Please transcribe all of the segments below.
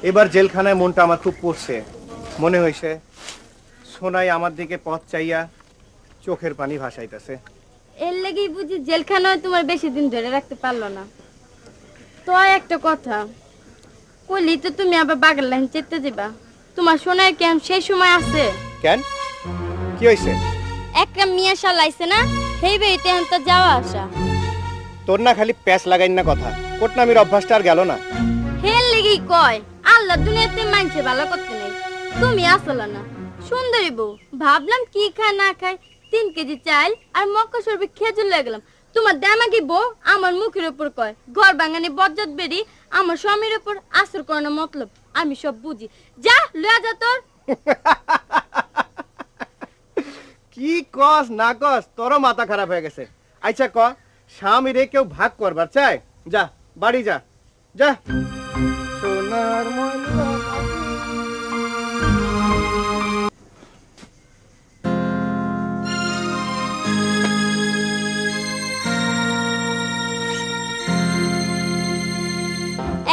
এবার জেলখানায় মনটা আমার খুব পড়ছে। মনে হইছে সোনাই আমার দিকে পথ চাইয়া চোখের পানি ভাসাইতেছে। এর লাগেই বুঝি জেলখানায় তোমার বেশি দিন ধরে রাখতে পারলো না। তো একটা কথা কইলি তো তুমি আবার বাগের লাইন চেতে দিবা। তোমার সোনায় কেন সেই সময় আছে? কেন কি হইছে? একটা মিয়া শালাইছে না, হেই বেইতে তো যাওয়া আসা। তোর না খালি প্যাচ লাগাইন না কথা, কোটনামির অভ্যাসটা আর গেল না। হেল লেগেই কয় আল্লাহ দুনিয়াতে মানছে ভালো করতে নেই। তুমি আসলা না সুন্দরী বউ, ভাবলাম কি খায় না খায় 3 কেজি চাল আর মক্কা শরবত খেজুর লয়ে গেলাম। তোমার দামাগি বউ আমার মুখের উপর কয় ঘর ভাঙানি বজ্জাত বেরি, আমার স্বামীর উপর আসর করানো মতলব। আমি সব বুঝি, যা লয়া যা তোর। কি কস না কস তোরও মাথা খারাপ হয়ে গেছে। আচ্ছা ক, স্বামী রে কেউ ভাগ করবার চায়? যা বাড়ি যা, যা। সোনার ময়না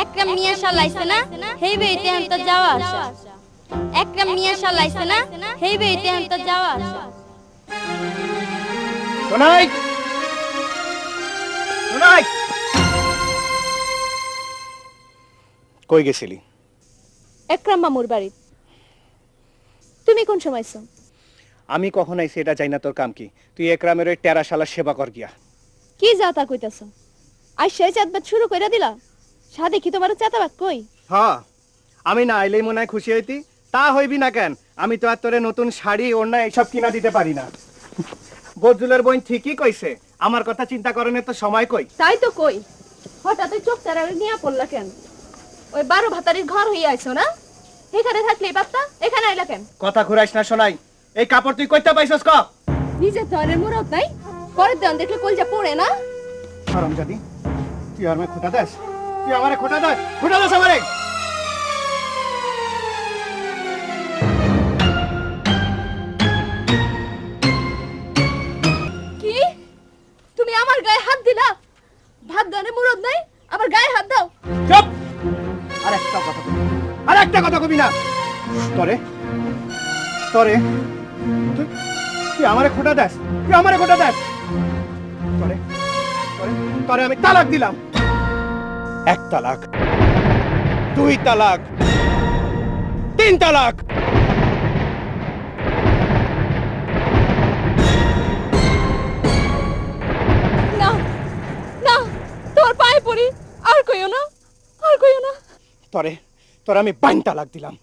একটা মিয়া শালাইছে না, হেই বেইতে তো যাওয়া আসা। একটা মিয়া শালাইছে না, হেই বেইতে তো যাওয়া আসা। সোনাই, সোনাই, কই গেছিলি? একরাম মামুর বাড়ি। তুমি কোন সময় আইছো? আমি কখন আইছি এটা চাই না, তোর কাম কি? তুই একরামের ওই টেরা শালার সেবা কর গিয়া। কি যা তা কইতাছো? আইসাই চাঁদবাদ শুরু কইরা দিলা? সাদে কি তোমার চাতাবাদ কই? হ্যাঁ, আমি না আইলেই মনে হয় খুশি হইতি। তা হইবি না কেন? আমি তো আর তোরে নতুন শাড়ি ওড়না এইসব কিনা দিতে পারি না। বজুলের বোন ঠিকই কইছে, আমার কথা চিন্তা করনের তো সময় কই। তাই তো কই, হঠাৎ চোখ তারা নিয়ে পড়লা কেন? ওই 12 ভাতারির ঘর হইয়া আইছো না? এখানে থাকলেই পারতা, এখানে আইলা কেন? কথা ঘুরাইস না সোনাই। এই কাপড় তুই কইতে পাইছস ক? নিজের ধরনের মুরত নাই, পরের দেন দেখলে কলজা পড়ে না? হারামজাদি, তুই আমারে খোটা দেস? তুই আমারে খোটা দেস? খোটা দেস আমারে? কি? তুমি আমার গায়ে হাত দিলা? ভাত দানে মুরত নাই, আমার গায়ে হাত দাও? চুপ! আর একটা কথা কবি, আর একটা কথা কবি না। তরে তরে তুই আমারে খোটা দেস? তুই আমারে খোটা দেস? তরে তরে তরে আমি তালাক দিলাম। 1 তালাক, 2 তালাক, 3 তালাক। না না, তোমার পায়ে পড়ি, আর কইও না, আর কইও না। তরে আমি 5 তালাক দিলাম।